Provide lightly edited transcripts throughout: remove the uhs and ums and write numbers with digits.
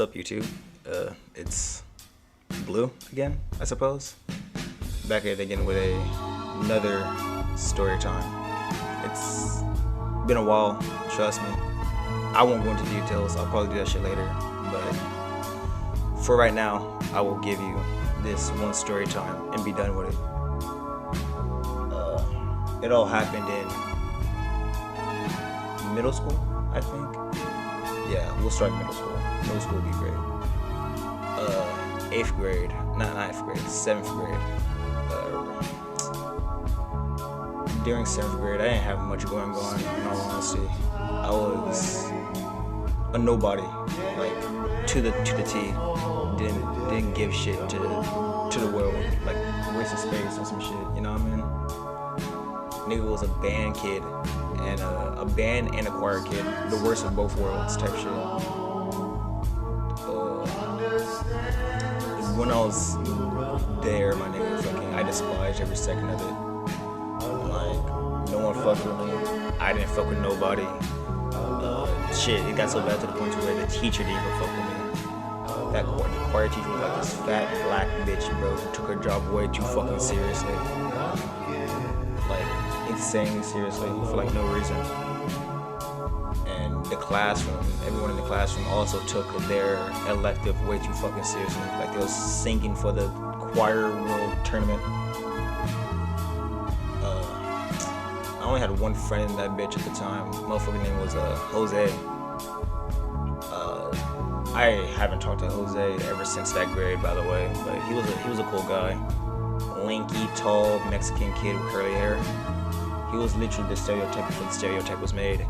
up, YouTube? It's Blue again, I suppose. Back at it again with another story time. It's been a while, trust me. I won't go into details, I'll probably do that shit later. But for right now, I will give you this one story time and be done with it. It all happened in middle school, I think. Yeah, we'll start middle school. Middle school will be great. 8th grade, not 9th grade, 7th grade. During 7th grade, I didn't have much going on, in all honesty. I was a nobody, like to the T. Didn't give shit to the world, like wasting space or some shit. You know what I mean? Nigga was a band kid and a band and a choir kid, the worst of both worlds type shit. When I was there, my nigga, fucking, I despised every second of it. Like, no one fucked with me. I didn't fuck with nobody. Shit, it got so bad to the point where the teacher didn't even fuck with me. That choir teacher was like this fat black bitch, bro, who took her job way too fucking seriously. Like, insanely seriously, for like no reason. And the classroom, everyone in the classroom also took their elective way too fucking seriously. Like they was singing for the choir world tournament. I only had one friend in that bitch at the time. Motherfucker's name was Jose. I haven't talked to Jose ever since that grade, by the way. But he was a cool guy. Lanky, tall, Mexican kid with curly hair. He was literally the stereotype before the stereotype was made.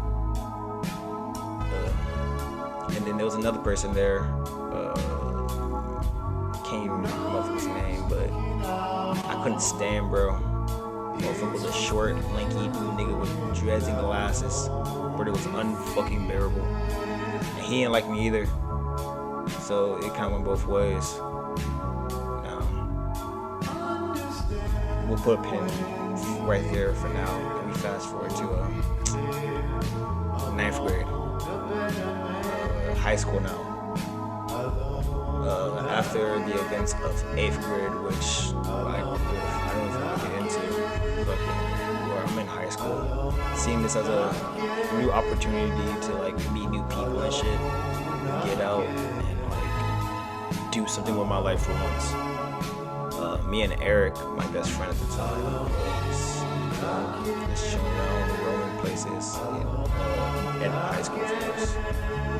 And then there was another person there. Can't even remember the motherfucker's name, but I couldn't stand, bro. Motherfucker was a short, lanky nigga with dreads and glasses. But it was unfucking bearable. And he didn't like me either. So it kind of went both ways. Now, we'll put a pin right there for now. And we fast forward to 9th grade. High school now. After the events of 8th grade, which I don't even want to get into, but where I'm in high school, seeing this as a new opportunity to like meet new people and shit, get out and like do something with my life for once. Me and Eric, my best friend at the time, was just chilling around, roaming places, at high school, of course.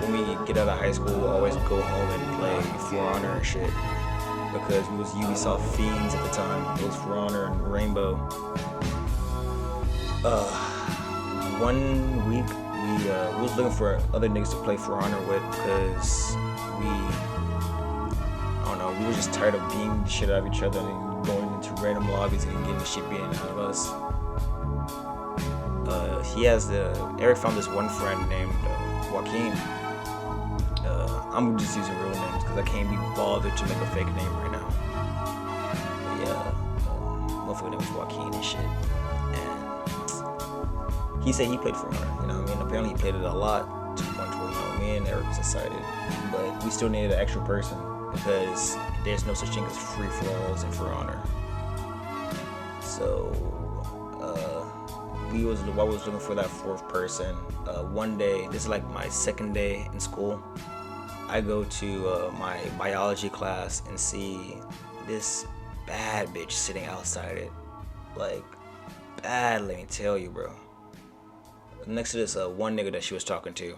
When we get out of high school, we'll always go home and play For Honor and shit. Because we was Ubisoft fiends at the time. It was For Honor and Rainbow. One week, we was looking for other niggas to play For Honor with because we were just tired of beating the shit out of each other and going into random lobbies and getting the shit beaten out of us. Eric found this one friend named Joaquin. I'm just using real names because I can't be bothered to make a fake name right now. But yeah, motherfucker name was Joaquin and shit. And he said he played For Honor, you know what I mean? Apparently he played it a lot to the point where, me and Eric was excited. But we still needed an extra person because there's no such thing as free-for-alls in For Honor. So, while we was looking for that fourth person, one day, this is like my second day in school, I go to my biology class and see this bad bitch sitting outside it. Like, bad, let me tell you, bro. Next to this one nigga that she was talking to,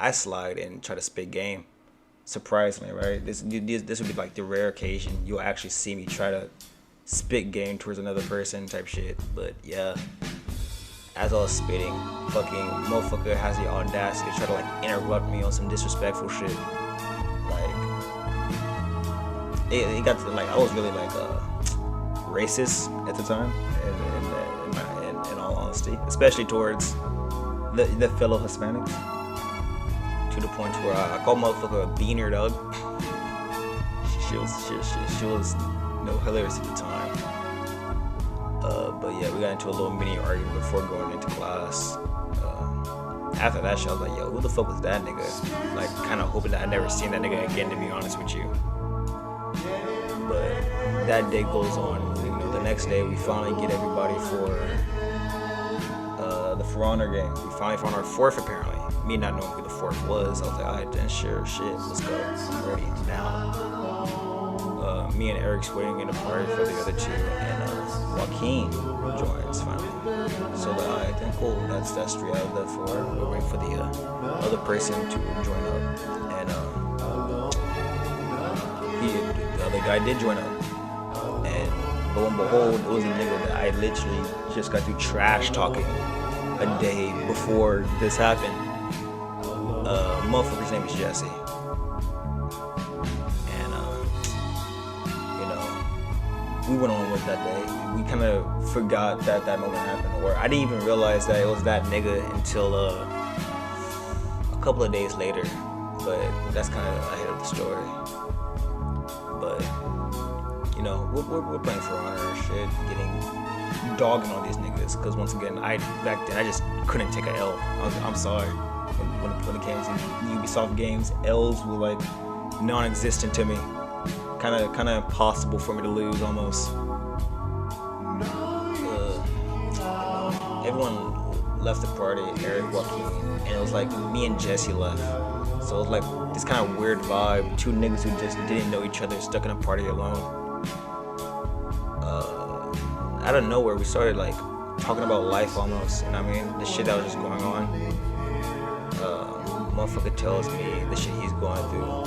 I slide and try to spit game. Surprisingly, right? This would be like the rare occasion you'll actually see me try to spit game towards another person type shit. But yeah, as I was spitting, fucking motherfucker has the audacity to try to like interrupt me on some disrespectful shit. Like, it got to like, I was really like racist at the time, in all honesty, especially towards the fellow Hispanics, to the point where I called motherfucker a beaner, dog. She was hilarious at the time. But yeah, we got into a little mini argument before going into class. after that shit, I was like, yo, who the fuck was that nigga? Like, kind of hoping that I never seen that nigga again, to be honest with you. But that day goes on. You know, the next day we finally get everybody for the For Honor game. We finally found our fourth, apparently. Me not knowing who the fourth was, I was like, alright then, sure, shit, let's go. I'm ready, I'm down. Me and Eric's waiting in the party for the other two, and Joaquin joins finally. So alright then, cool. That's 3 out of the 4. We're waiting for the other person to join up, and the other guy did join up, and lo and behold, it was a nigga that I literally just got through trash talking a day before this happened. Motherfucker's name is Jesse. And you know, we went on with that day. We kind of forgot that moment happened, or I didn't even realize that it was that nigga until a couple of days later. But that's kind of ahead of the story. But you know, we're playing For Honor and shit, dogging on these niggas, because once again, back then I just couldn't take a L. I'm sorry. When it came to Ubisoft games, L's were like non-existent to me. Kind of impossible for me to lose almost. Everyone left the party, Eric, Joaquin, and it was like me and Jesse left. So it was like this kind of weird vibe. 2 niggas who just didn't know each other, stuck in a party alone. Out of nowhere, we started like talking about life almost, you know what I mean? The shit that was just going on. Motherfucker tells me the shit he's going through,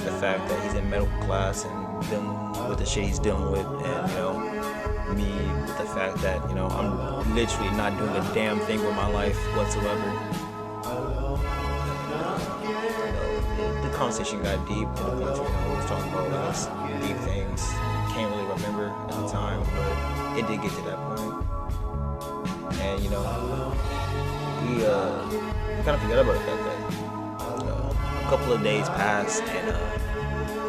the fact that he's in medical class and dealing with the shit he's dealing with, and you know, me with the fact that, you know, I'm literally not doing a damn thing with my life whatsoever. The conversation got deep to the point where, you know, we was talking about us deep things. Can't really remember at the time, but it did get to that point. And you know, we kind of forgot about it that day. A couple of days passed, and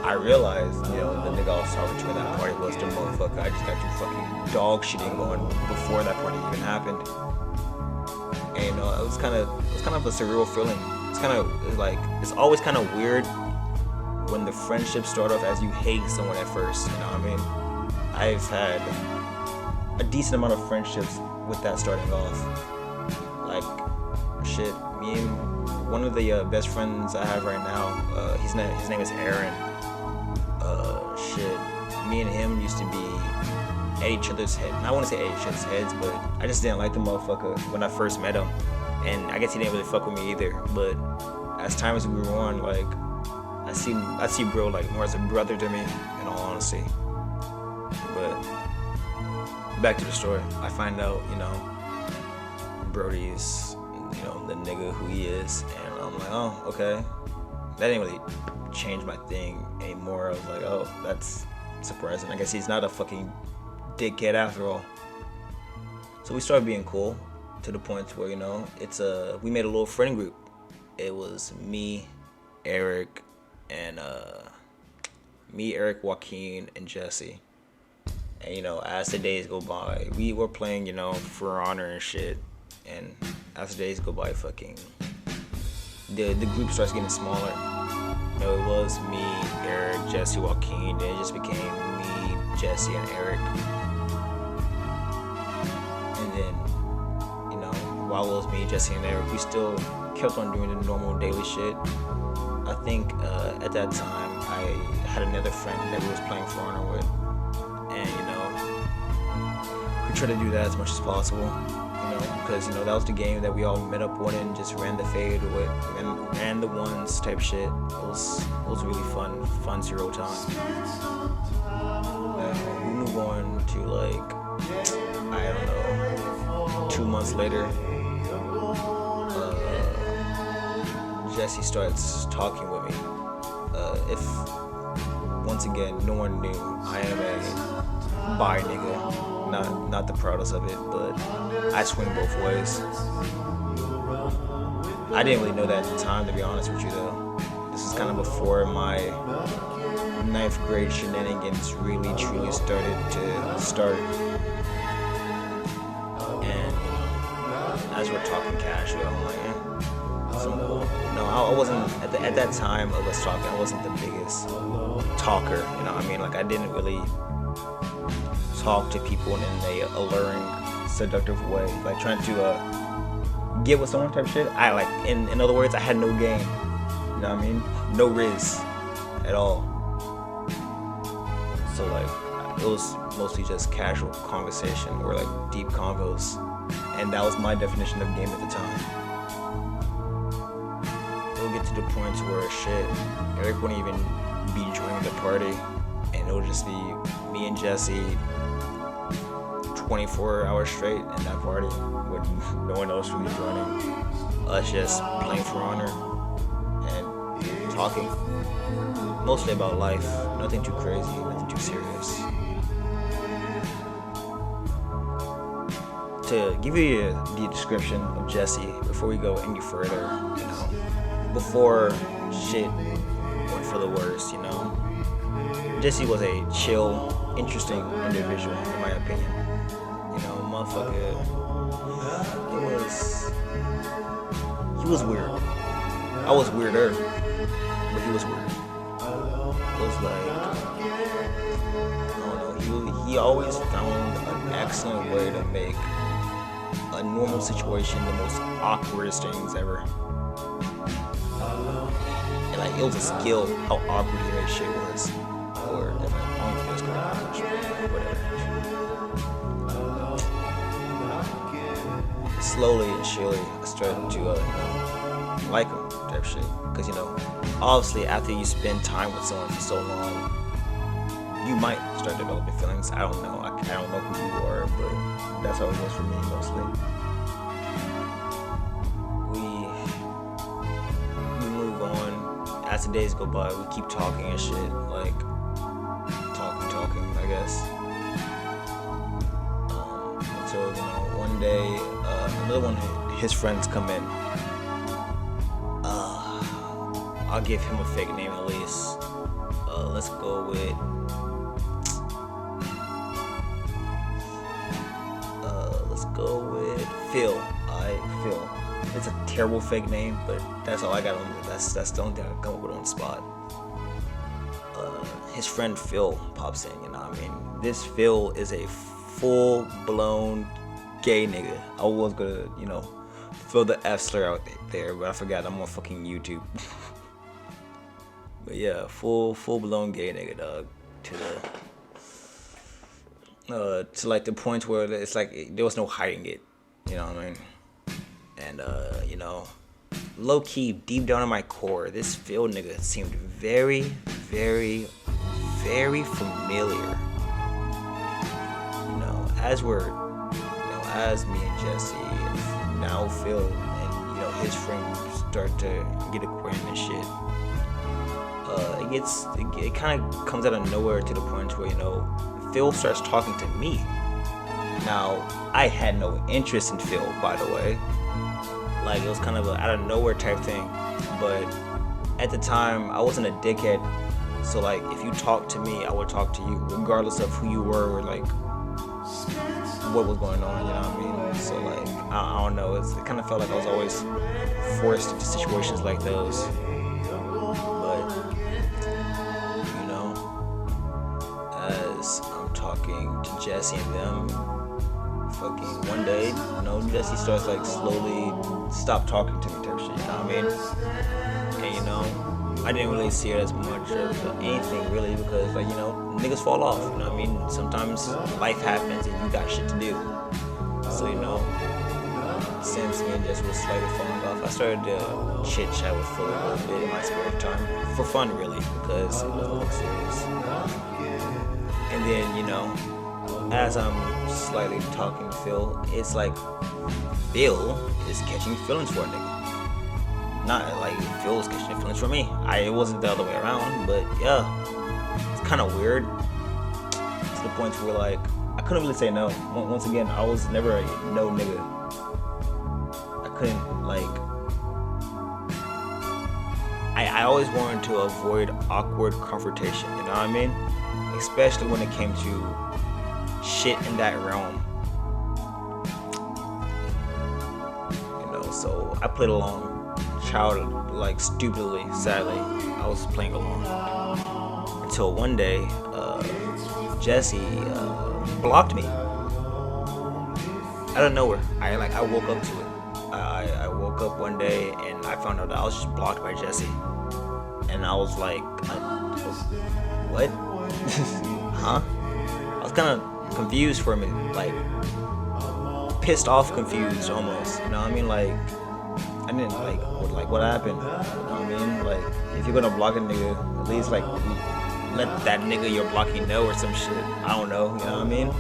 I realized, you know, the nigga I was talking to at that party was the motherfucker I just got through fucking dog shitting on before that party even happened. And you know, it was kind of a surreal feeling. It's always kind of weird when the friendships start off as you hate someone at first, you know what I mean? I've had a decent amount of friendships with that starting off. Like, shit, me and one of the best friends I have right now, his name is Aaron. Shit, me and him used to be at each other's head. And I want to say at each other's heads, but I just didn't like the motherfucker when I first met him. And I guess he didn't really fuck with me either. But as time as we grew on, like, I see bro like more as a brother to me, in all honesty. But back to the story. I find out, you know, Brody's, you know, the nigga who he is, and I'm like, oh, okay. That didn't really change my thing anymore. I was like, oh, that's surprising. I guess he's not a fucking dickhead after all. So we started being cool to the point where, you know, we made a little friend group. It was me, Eric, and Joaquin, and Jesse. And you know, as the days go by, we were playing, you know, For Honor and shit. And as the days go by, fucking the group starts getting smaller. You know, it was me, Eric, Jesse, Joaquin. Then it just became me, Jesse, and Eric. And then, you know, while it was me, Jesse, and Eric, we still kept on doing the normal daily shit. I think at that time I had another friend that we was playing For Honor with, and you know, we tried to do that as much as possible, you know, because you know that was the game that we all met up on and just ran the fade with, and the ones type shit. It was really fun zero time. We move on to like, I don't know, 2 months later. Jesse starts talking with me. If once again no one knew, I am a bi nigga, not the proudest of it, but I swing both ways. I didn't really know that at the time, to be honest with you though. This is kind of before my 9th grade shenanigans really truly started to start. And as we're talking casual, I'm like, some cool. No, I wasn't at that time of us talking. I wasn't the biggest talker. You know what I mean? Like I didn't really talk to people in a alluring, seductive way, like trying to get with someone type shit. I like, in other words, I had no game. You know what I mean? No riz at all. So like, it was mostly just casual conversation or like deep convos, and that was my definition of game at the time. It'll get to the point where shit, Eric wouldn't even be joining the party, and it'll just be me and Jesse 24 hours straight in that party with no one else really joining. Us just playing for honor and talking mostly about life. Nothing too crazy, nothing too serious. To give you the description of Jesse before we go any further, you know, before shit went for the worst, you know, Jesse was a chill, interesting individual in my opinion. You know, motherfucker, he was weird. I was weirder, but he was weird. It was like, I don't know, he always found an excellent way to make a normal situation the most awkwardest things ever. And like, it was a skill how awkward he made shit was. Or, I don't think it's correct, whatever. Slowly and surely, I started to like him type shit. Because, you know, obviously after you spend time with someone for so long, you might start developing feelings. I don't know. I don't know who you are, but that's how it was for me mostly. We move on. As the days go by, we keep talking and shit. Like, talking, I guess. Until, you know, one day, another one of his friends come in. I'll give him a fake name at least. Let's go with Phil. Phil. It's a terrible fake name, but that's all I got on. That's the only thing I can come up with on the spot. His friend Phil pops in. You know what I mean? This Phil is a full-blown gay nigga. I was gonna, you know, throw the F slur out there, but I forgot I'm on fucking YouTube. But yeah, full-blown gay nigga, dog. To like the point where it's like there was no hiding it. You know what I mean? And you know, low key, deep down in my core, this Phil nigga seemed very, very, very familiar. You know, as me and Jesse, and now Phil, and you know his friends start to get acquainted and shit. It kind of comes out of nowhere to the point where, you know, Phil starts talking to me. Now, I had no interest in Phil, by the way. Like, it was kind of a out of nowhere type thing. But at the time, I wasn't a dickhead. So, like, if you talked to me, I would talk to you, regardless of who you were or, like, what was going on, you know what I mean? So, like, I don't know. It kind of felt like I was always forced into situations like those. I'm talking to Jesse and them, fucking one day, you know, Jesse starts like slowly stop talking to me type shit, you know what I mean? And you know, I didn't really see it as much of anything really because, like, you know, niggas fall off, you know what I mean? Sometimes life happens and you got shit to do. So, you know, since me and Jesse was slightly falling off, I started to chit chat with Phil a little bit in my spare time. For fun really, because it wasn't like serious. And then, you know, as I'm slightly talking to Phil, it's like Phil is catching feelings for a nigga. Not like Phil is catching feelings for me. It wasn't the other way around, but yeah, it's kind of weird to the point where, like, I couldn't really say no. Once again, I was never a no nigga. I couldn't, like, I always wanted to avoid awkward confrontation, you know what I mean? Especially when it came to shit in that realm. So I played along, like stupidly, sadly. I was playing along until one day, Jesse blocked me out of nowhere. I woke up to it. I woke up one day and I found out that I was just blocked by Jesse, and I was like, what? Huh? I was kind of confused for a minute, like pissed off, confused almost. You know what I mean? Like I didn't what happened. You know what I mean? Like if you're gonna block a nigga, at least like let that nigga you're blocking know or some shit. I don't know. You know what I mean?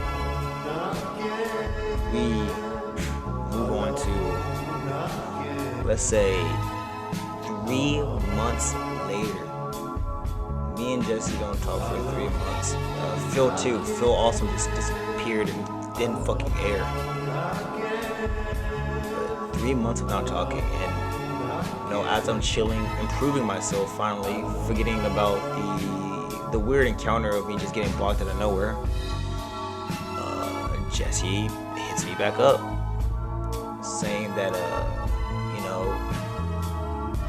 We move on to, let's say, 3 months later. Me and Jesse don't talk for 3 months. Phil too. Phil also just disappeared and didn't fucking air. 3 months of not talking, and as I'm chilling, improving myself, finally forgetting about the weird encounter of me just getting blocked out of nowhere. Jesse hits me back up, saying that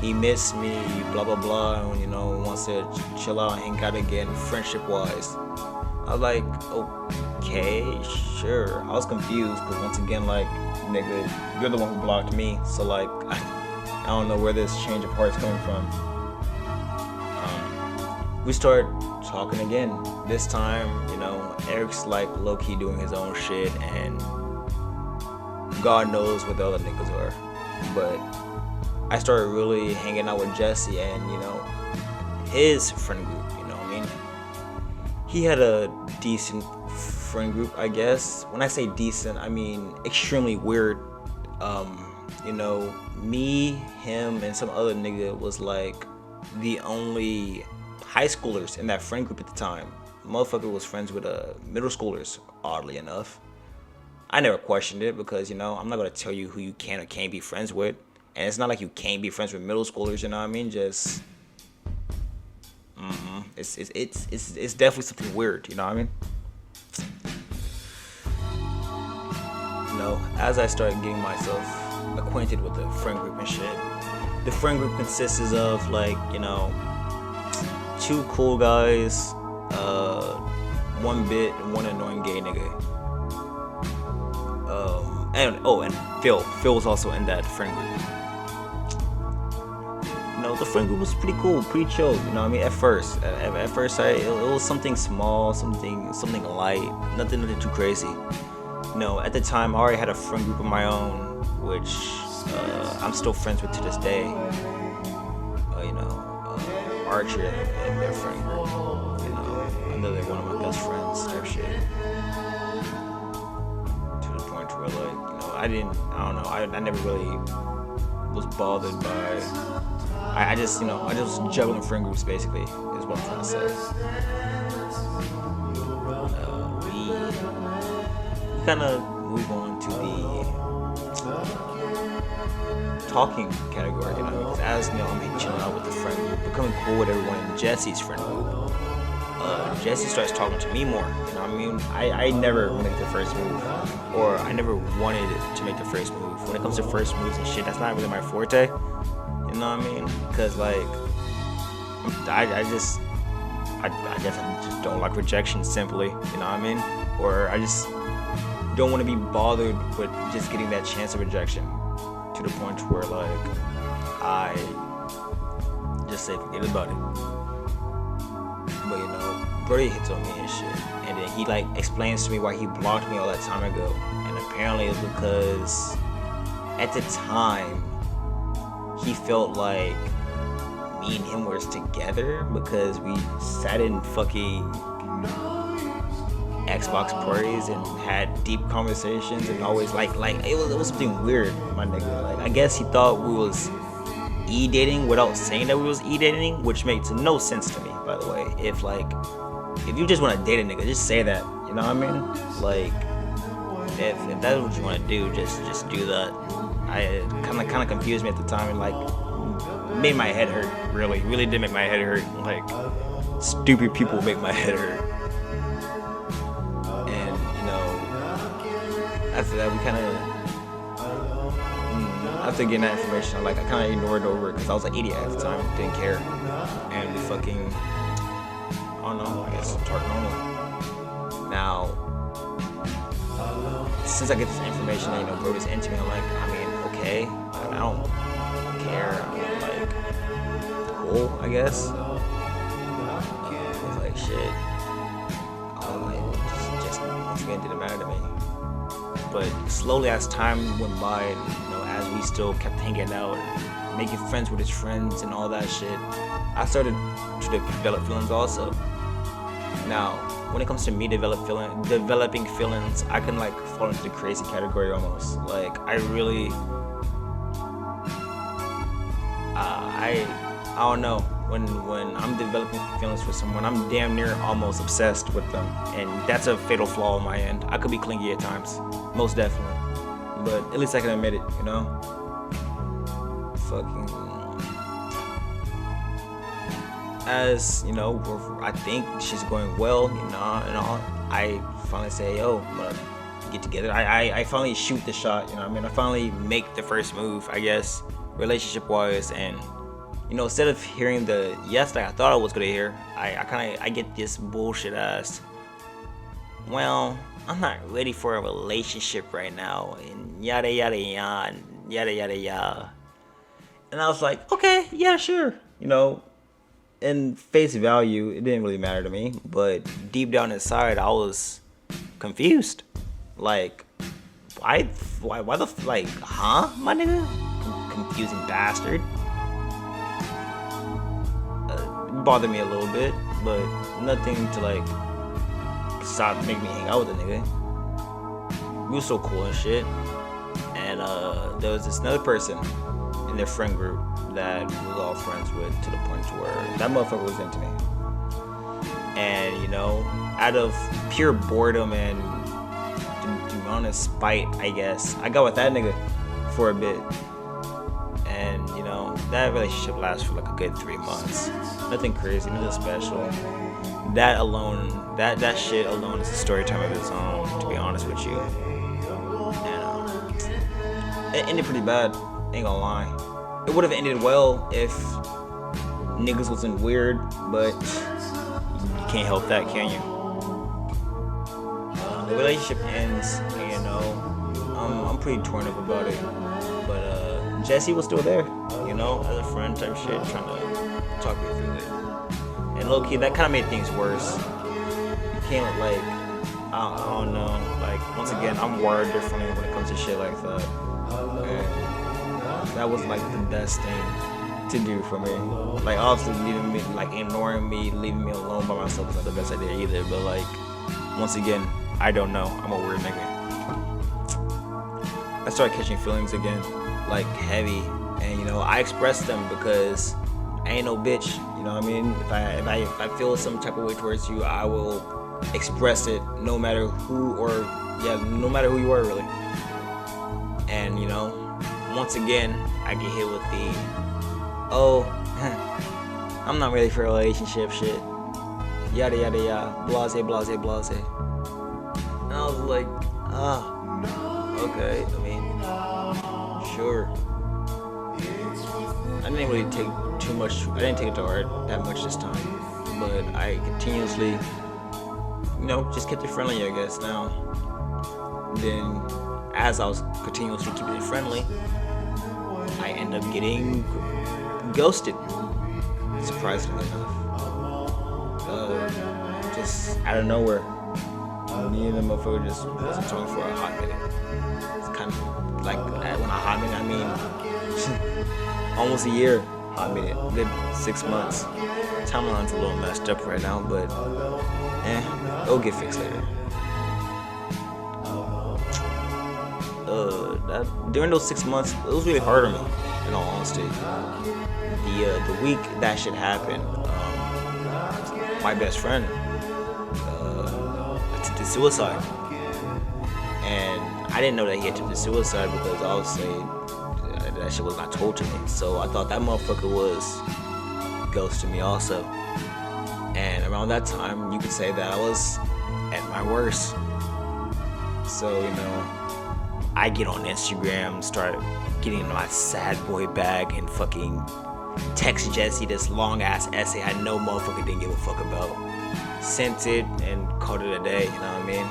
he missed me, blah blah blah, and wants to chill out and hang out again, friendship wise. I was like, okay, sure. I was confused because once again, like, nigga, you're the one who blocked me, so like I don't know where this change of heart's coming from. We start talking again. This time, Eric's like low-key doing his own shit, and God knows what the other niggas are. But I started really hanging out with Jesse and, his friend group, you know what I mean? He had a decent friend group, I guess. When I say decent, I mean extremely weird. Me, him, and some other nigga was like the only high schoolers in that friend group at the time. Motherfucker was friends with middle schoolers, oddly enough. I never questioned it because, I'm not gonna tell you who you can or can't be friends with. And it's not like you can't be friends with middle schoolers, you know what I mean? Just it's definitely something weird, you know what I mean? As I started getting myself acquainted with the friend group and shit, the friend group consists of like, 2 cool guys, 1 bit, and 1 annoying gay nigga. And Phil was also in that friend group. The friend group was pretty cool, pretty chill. You know what I mean? At first, it was something small, something light, nothing too crazy. At the time, I already had a friend group of my own, which I'm still friends with to this day. Archer and their friend group. Another one of my best friends type shit. To the point where I never really was bothered by. I just juggling friend groups basically is what I'm trying to say. We kind of move on to the talking category, because as I'm chilling out with the friend group, becoming cool with everyone in Jesse's friend group. Jesse starts talking to me more. You know what I mean? I never make the first move, or I never wanted to make the first move. When it comes to first moves and shit, that's not really my forte. You know what I mean? Because I guess I just don't like rejection simply. You know what I mean? Or I just don't want to be bothered with just getting that chance of rejection to the point where I just say forget about it. But Brody hits on me and shit, and then he explains to me why he blocked me all that time ago, and apparently it's because at the time he felt like me and him were together because we sat in fucking Xbox parties and had deep conversations and always it was something weird, my nigga. I guess he thought we was e-dating without saying that we was e-dating, which makes no sense to me, by the way. If you just want to date a nigga, just say that. You know what I mean? If that's what you want to do, just do that. I kind of confused me at the time and made my head hurt. Really did make my head hurt. Stupid people make my head hurt. And after that we kind of after getting that information, I kind of ignored over it because I was an idiot at the time, didn't care, and we fucking, I don't know, I guess talk normal. Now, since I get this information, you know, bro is into me, I'm like, I mean, okay, I don't care, I mean, like, cool, I guess. It's like shit. I was like, just once again, didn't matter to me. But slowly as time went by, and, you know, as we still kept hanging out and making friends with his friends and all that shit, I started to develop feelings also. Now, when it comes to me developing feelings, I can like fall into the crazy category almost. Like I really, I don't know. When I'm developing feelings for someone, I'm damn near almost obsessed with them, and that's a fatal flaw on my end. I could be clingy at times, most definitely, but at least I can admit it, you know. Fucking, as you know, I think she's going well, you know, and all. I finally say, yo, I'm gonna get together. I finally shoot the shot, you know what I mean? I finally make the first move, I guess, relationship wise, and you know, instead of hearing the yes that I thought I was gonna hear, I get this bullshit ass, well, I'm not ready for a relationship right now, and yada yada yada, yada yada yada. And I was like, okay, yeah, sure. You know, in face value, it didn't really matter to me, but deep down inside, I was confused. Like, why the, like, huh, my nigga? Confusing bastard. Bothered me a little bit, but nothing to like stop making me hang out with the nigga. We were so cool and shit. And there was this another person in their friend group that we was all friends with, to the point where that motherfucker was into me. And you know, out of pure boredom and to be honest, spite, I guess, I got with that nigga for a bit. And you know, that relationship lasted for like a good 3 months. Nothing crazy, nothing special. That alone, that shit alone is a story time of its own, to be honest with you. And it ended pretty bad, ain't gonna lie. It would have ended well if niggas wasn't weird, but you can't help that, can you? The relationship ends, and you know, I'm pretty torn up about it. But Jesse was still there, you know, as a friend type shit, trying to talk me through it. And low key, that kind of made things worse. You can't like, I don't know, like once again, I'm wired differently when it comes to shit like that. And that was like the best thing to do for me. Like obviously leaving me, like ignoring me, leaving me alone by myself is not the best idea either. But like, once again, I don't know. I'm a weird nigga. I started catching feelings again, like heavy, and you know, I expressed them because I ain't no bitch. You know what I mean? If I feel some type of way towards you, I will express it, no matter who no matter who you are, really. And you know, once again, I get hit with the, oh, I'm not ready for a relationship shit, yada yada yada, blase blase blase. And I was like, okay, I mean, sure. I didn't really take too much, I didn't take it to heart that much this time, but I continuously, you know, just kept it friendly, I guess. Now, then, as I was continuously keeping it friendly, I end up getting ghosted, surprisingly enough. Just out of nowhere. Me and the motherfucker just wasn't talking for a hot minute. It's kind of like, when I hot minute, I mean almost a year. Hot minute, good 6 months. Timeline's a little messed up right now, but it'll get fixed later. During those 6 months, it was really hard on me, in all honesty. The week that shit happened, my best friend attempted suicide, and I didn't know that he attempted suicide because obviously that shit was not told to me. So I thought that motherfucker was ghosting me also. And around that time, you could say that I was at my worst. So, you know, I get on Instagram, start getting my sad boy bag, and fucking text Jesse this long ass essay I know motherfucker didn't give a fuck about. Sent it and called it a day, you know what I mean?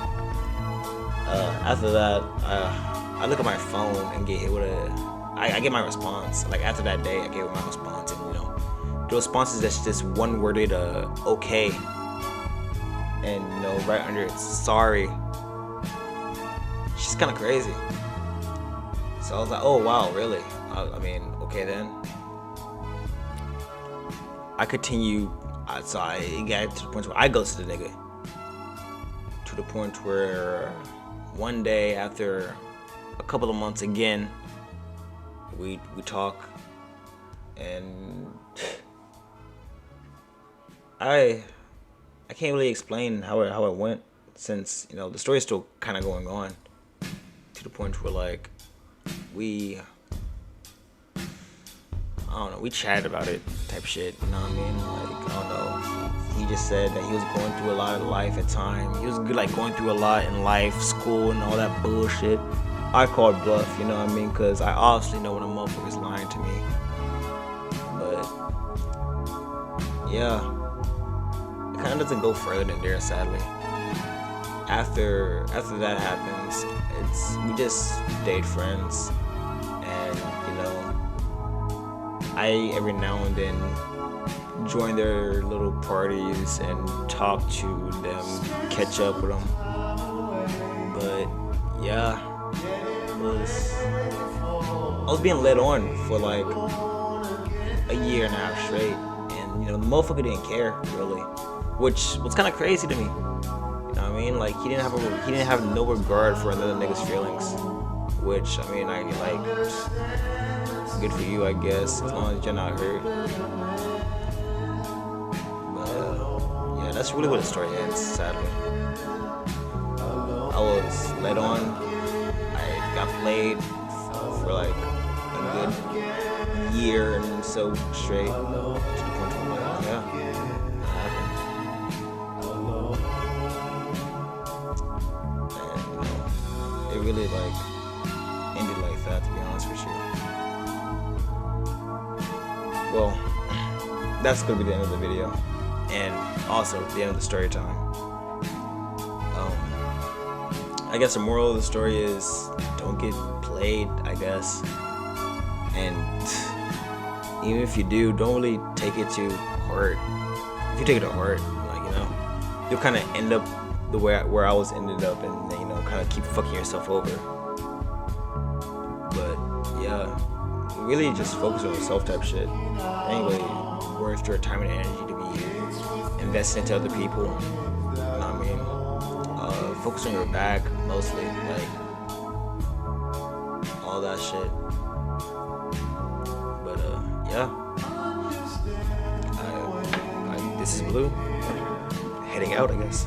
After that, I look at my phone and get hit with I get my response. Like after that day, I get my response, and the response is just one worded okay, and right under it's sorry. She's kind of crazy. So I was like, oh wow, really? I mean, okay then. I continue. So it got to the point where I go to the nigga. To the point where one day after a couple of months again, we talk, and I can't really explain how it went, since the story's still kind of going on, to the point where like we chatted about it type shit, you know what I mean? Like, I don't know. He just said that he was going through a lot of life at time. He was like going through a lot in life, school, and all that bullshit. I called bluff, you know what I mean? Because I obviously know when a motherfucker's lying to me. But yeah, it kind of doesn't go further than there, sadly. After that happens, we just stayed friends, and I every now and then join their little parties and talk to them, catch up with them. But yeah, I was being led on for like a year and a half straight, and the motherfucker didn't care really, which was kind of crazy to me. You know what I mean? Like he didn't have no regard for another nigga's feelings, which I mean I like. Good for you, I guess, as long as you're not hurt. But yeah, that's really where the story ends, sadly. I was led on. I got played for like a good year and so straight, to the point where I'm like, yeah, that happened. And it really like ended like that, to be honest with you. Well, that's gonna be the end of the video, and also the end of the story time. I guess the moral of the story is don't get played, I guess. And even if you do, don't really take it to heart. If you take it to heart, like you'll kind of end up the way where I was ended up, and kind of keep fucking yourself over. But yeah. Really just focus on yourself type shit. Anyway, worth your time and energy to be invested into other people. You know what I mean? Focus on your back mostly, like all that shit. But yeah. This is Blue. Heading out, I guess.